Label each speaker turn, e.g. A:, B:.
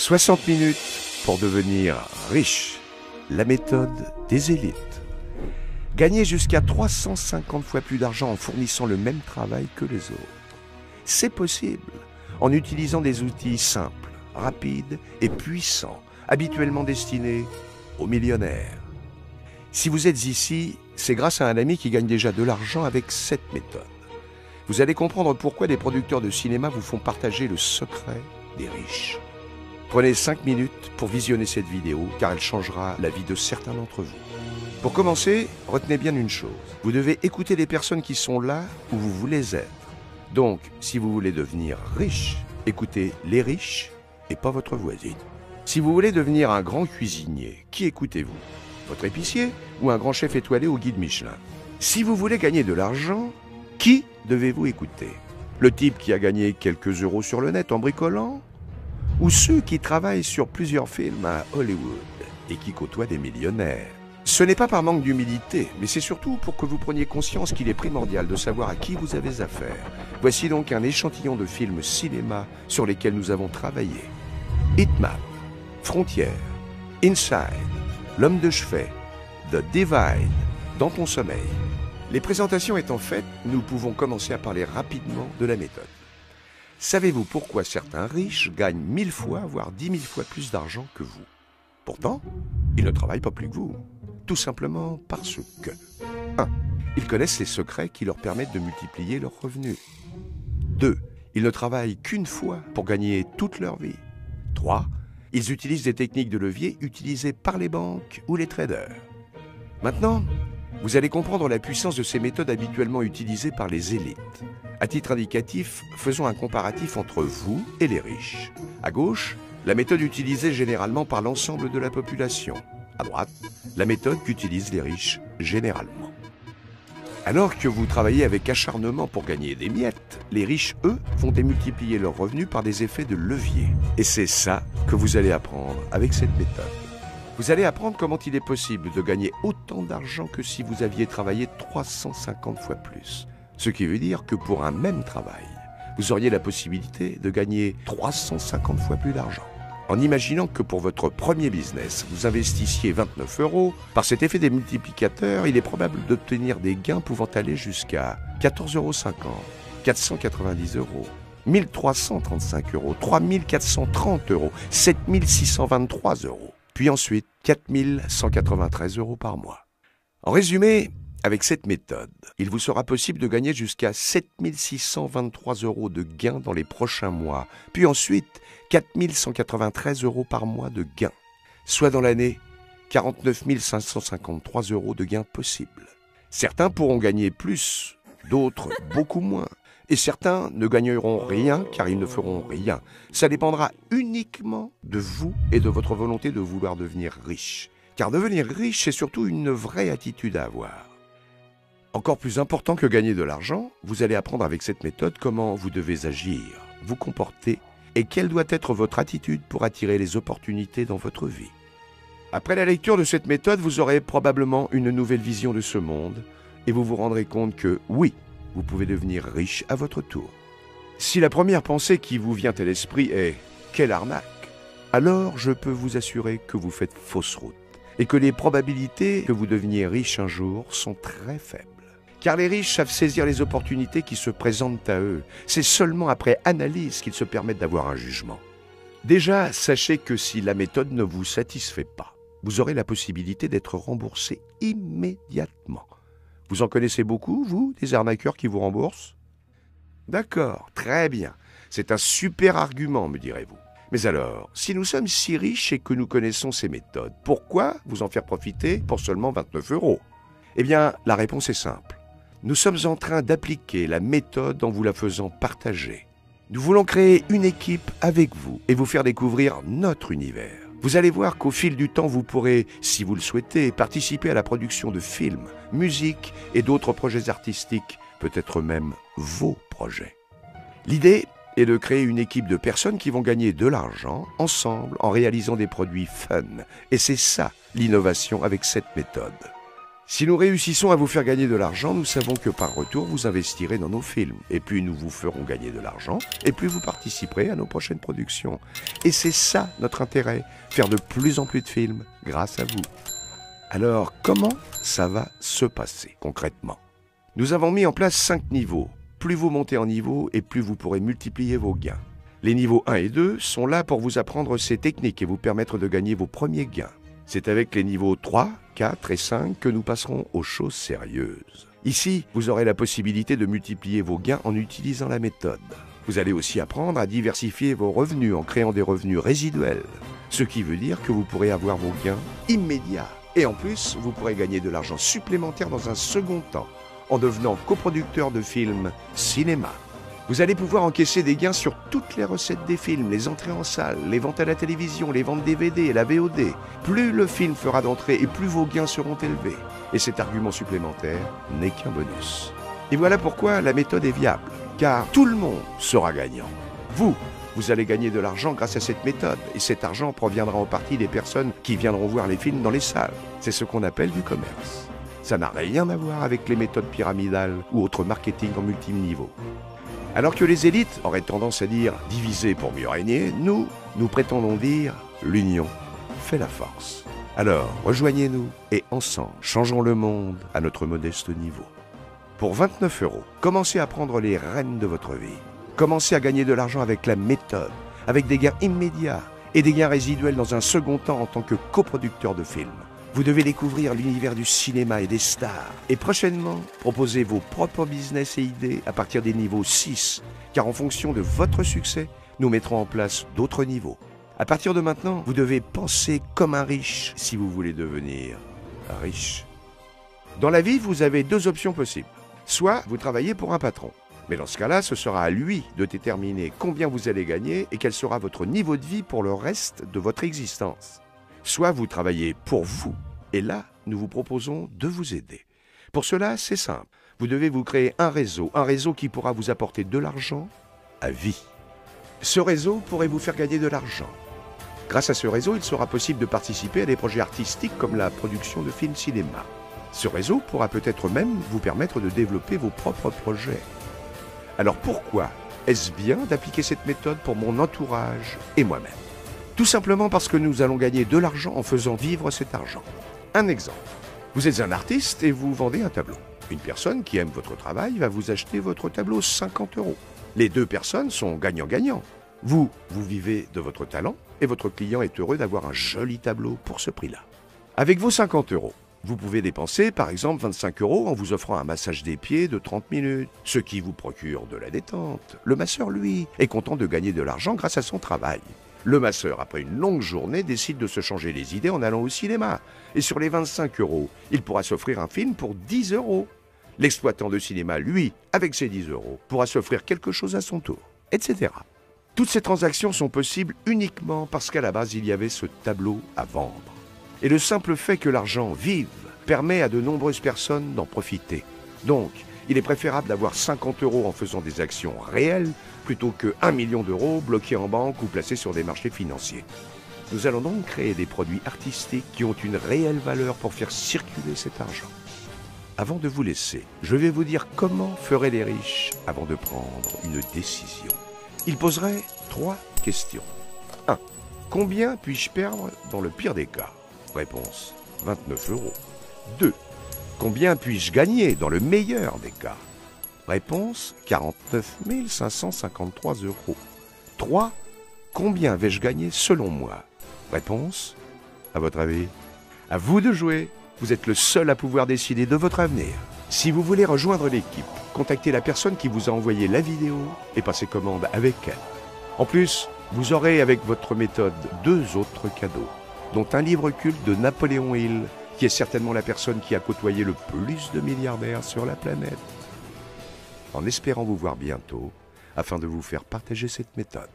A: 60 minutes pour devenir riche. La méthode des élites. Gagner jusqu'à 350 fois plus d'argent en fournissant le même travail que les autres. C'est possible en utilisant des outils simples, rapides et puissants, habituellement destinés aux millionnaires. Si vous êtes ici, c'est grâce à un ami qui gagne déjà de l'argent avec cette méthode. Vous allez comprendre pourquoi des producteurs de cinéma vous font partager le secret des riches. Prenez 5 minutes pour visionner cette vidéo, car elle changera la vie de certains d'entre vous. Pour commencer, retenez bien une chose. Vous devez écouter les personnes qui sont là où vous voulez être. Donc, si vous voulez devenir riche, écoutez les riches et pas votre voisine. Si vous voulez devenir un grand cuisinier, qui écoutez-vous? Votre épicier ou un grand chef étoilé au guide Michelin? Si vous voulez gagner de l'argent, qui devez-vous écouter? Le type qui a gagné quelques euros sur le net en bricolant? Ou ceux qui travaillent sur plusieurs films à Hollywood et qui côtoient des millionnaires? Ce n'est pas par manque d'humilité, mais c'est surtout pour que vous preniez conscience qu'il est primordial de savoir à qui vous avez affaire. Voici donc un échantillon de films cinéma sur lesquels nous avons travaillé. Hitman, Frontières, Inside, L'homme de chevet, The Divide, Dans ton sommeil. Les présentations étant faites, nous pouvons commencer à parler rapidement de la méthode. Savez-vous pourquoi certains riches gagnent 1000 fois, voire 10 000 fois plus d'argent que vous? Pourtant, ils ne travaillent pas plus que vous. Tout simplement parce que 1. Ils connaissent les secrets qui leur permettent de multiplier leurs revenus. 2. Ils ne travaillent qu'une fois pour gagner toute leur vie. 3. Ils utilisent des techniques de levier utilisées par les banques ou les traders. Maintenant, vous allez comprendre la puissance de ces méthodes habituellement utilisées par les élites. À titre indicatif, faisons un comparatif entre vous et les riches. À gauche, la méthode utilisée généralement par l'ensemble de la population. À droite, la méthode qu'utilisent les riches généralement. Alors que vous travaillez avec acharnement pour gagner des miettes, les riches, eux, vont démultiplier leurs revenus par des effets de levier. Et c'est ça que vous allez apprendre avec cette méthode. Vous allez apprendre comment il est possible de gagner autant d'argent que si vous aviez travaillé 350 fois plus. Ce qui veut dire que pour un même travail, vous auriez la possibilité de gagner 350 fois plus d'argent. En imaginant que pour votre premier business, vous investissiez 29 €, par cet effet des multiplicateurs, il est probable d'obtenir des gains pouvant aller jusqu'à 14,50 €, 490 €, 1335 €, 3430 €, 7623 €, puis ensuite 4193 € par mois. En résumé, avec cette méthode, il vous sera possible de gagner jusqu'à 7623 € de gains dans les prochains mois, puis ensuite 4193 € par mois de gains, soit dans l'année 49 553 € de gains possibles. Certains pourront gagner plus, d'autres beaucoup moins, et certains ne gagneront rien car ils ne feront rien. Ça dépendra uniquement de vous et de votre volonté de vouloir devenir riche. Car devenir riche, c'est surtout une vraie attitude à avoir. Encore plus important que gagner de l'argent, vous allez apprendre avec cette méthode comment vous devez agir, vous comporter et quelle doit être votre attitude pour attirer les opportunités dans votre vie. Après la lecture de cette méthode, vous aurez probablement une nouvelle vision de ce monde et vous vous rendrez compte que, oui, vous pouvez devenir riche à votre tour. Si la première pensée qui vous vient à l'esprit est « quelle arnaque !», alors je peux vous assurer que vous faites fausse route et que les probabilités que vous deveniez riche un jour sont très faibles. Car les riches savent saisir les opportunités qui se présentent à eux. C'est seulement après analyse qu'ils se permettent d'avoir un jugement. Déjà, sachez que si la méthode ne vous satisfait pas, vous aurez la possibilité d'être remboursé immédiatement. Vous en connaissez beaucoup, vous, des arnaqueurs qui vous remboursent? D'accord, très bien. C'est un super argument, me direz-vous. Mais alors, si nous sommes si riches et que nous connaissons ces méthodes, pourquoi vous en faire profiter pour seulement 29 €? Eh bien, la réponse est simple. Nous sommes en train d'appliquer la méthode en vous la faisant partager. Nous voulons créer une équipe avec vous et vous faire découvrir notre univers. Vous allez voir qu'au fil du temps, vous pourrez, si vous le souhaitez, participer à la production de films, musique et d'autres projets artistiques, peut-être même vos projets. L'idée est de créer une équipe de personnes qui vont gagner de l'argent ensemble en réalisant des produits fun. Et c'est ça l'innovation avec cette méthode. Si nous réussissons à vous faire gagner de l'argent, nous savons que par retour, vous investirez dans nos films. Et plus nous vous ferons gagner de l'argent, et plus vous participerez à nos prochaines productions. Et c'est ça notre intérêt, faire de plus en plus de films grâce à vous. Alors, comment ça va se passer concrètement? Nous avons mis en place 5 niveaux. Plus vous montez en niveau, et plus vous pourrez multiplier vos gains. Les niveaux 1 et 2 sont là pour vous apprendre ces techniques et vous permettre de gagner vos premiers gains. C'est avec les niveaux 3, 4 et 5 que nous passerons aux choses sérieuses. Ici, vous aurez la possibilité de multiplier vos gains en utilisant la méthode. Vous allez aussi apprendre à diversifier vos revenus en créant des revenus résiduels. Ce qui veut dire que vous pourrez avoir vos gains immédiats. Et en plus, vous pourrez gagner de l'argent supplémentaire dans un second temps, en devenant coproducteur de films cinéma. Vous allez pouvoir encaisser des gains sur toutes les recettes des films, les entrées en salle, les ventes à la télévision, les ventes DVD et la VOD. Plus le film fera d'entrées et plus vos gains seront élevés. Et cet argument supplémentaire n'est qu'un bonus. Et voilà pourquoi la méthode est viable, car tout le monde sera gagnant. Vous allez gagner de l'argent grâce à cette méthode, et cet argent proviendra en partie des personnes qui viendront voir les films dans les salles. C'est ce qu'on appelle du commerce. Ça n'a rien à voir avec les méthodes pyramidales ou autres marketing en multiniveau. Alors que les élites auraient tendance à dire « diviser pour mieux régner », nous prétendons dire « l'union fait la force ». Alors, rejoignez-nous et ensemble, changeons le monde à notre modeste niveau. Pour 29 €, commencez à prendre les rênes de votre vie. Commencez à gagner de l'argent avec la méthode, avec des gains immédiats et des gains résiduels dans un second temps en tant que coproducteur de films. Vous devez découvrir l'univers du cinéma et des stars. Et prochainement, proposez vos propres business et idées à partir des niveaux 6. Car en fonction de votre succès, nous mettrons en place d'autres niveaux. À partir de maintenant, vous devez penser comme un riche si vous voulez devenir riche. Dans la vie, vous avez 2 options possibles. Soit vous travaillez pour un patron. Mais dans ce cas-là, ce sera à lui de déterminer combien vous allez gagner et quel sera votre niveau de vie pour le reste de votre existence. Soit vous travaillez pour vous, et là, nous vous proposons de vous aider. Pour cela, c'est simple. Vous devez vous créer un réseau qui pourra vous apporter de l'argent à vie. Ce réseau pourrait vous faire gagner de l'argent. Grâce à ce réseau, il sera possible de participer à des projets artistiques comme la production de films cinéma. Ce réseau pourra peut-être même vous permettre de développer vos propres projets. Alors pourquoi est-ce bien d'appliquer cette méthode pour mon entourage et moi-même? Tout simplement parce que nous allons gagner de l'argent en faisant vivre cet argent. Un exemple. Vous êtes un artiste et vous vendez un tableau. Une personne qui aime votre travail va vous acheter votre tableau 50 €. Les 2 personnes sont gagnant-gagnant. Vous vivez de votre talent et votre client est heureux d'avoir un joli tableau pour ce prix-là. Avec vos 50 €, vous pouvez dépenser par exemple 25 € en vous offrant un massage des pieds de 30 minutes, ce qui vous procure de la détente. Le masseur, lui, est content de gagner de l'argent grâce à son travail. Le masseur, après une longue journée, décide de se changer les idées en allant au cinéma. Et sur les 25 €, il pourra s'offrir un film pour 10 €. L'exploitant de cinéma, lui, avec ses 10 €, pourra s'offrir quelque chose à son tour, etc. Toutes ces transactions sont possibles uniquement parce qu'à la base, il y avait ce tableau à vendre. Et le simple fait que l'argent vive permet à de nombreuses personnes d'en profiter. Donc, il est préférable d'avoir 50 € en faisant des actions réelles plutôt que 1 million d'euros bloqués en banque ou placés sur des marchés financiers. Nous allons donc créer des produits artistiques qui ont une réelle valeur pour faire circuler cet argent. Avant de vous laisser, je vais vous dire comment feraient les riches avant de prendre une décision. Ils poseraient 3 questions. 1. Combien puis-je perdre dans le pire des cas? Réponse, 29 €. 2. Combien puis-je gagner dans le meilleur des cas? Réponse, 49 553 €. 3. Combien vais-je gagner selon moi? Réponse, à votre avis? À vous de jouer. Vous êtes le seul à pouvoir décider de votre avenir. Si vous voulez rejoindre l'équipe, contactez la personne qui vous a envoyé la vidéo et passez commande avec elle. En plus, vous aurez avec votre méthode 2 autres cadeaux, dont un livre culte de Napoléon Hill, qui est certainement la personne qui a côtoyé le plus de milliardaires sur la planète. En espérant vous voir bientôt, afin de vous faire partager cette méthode.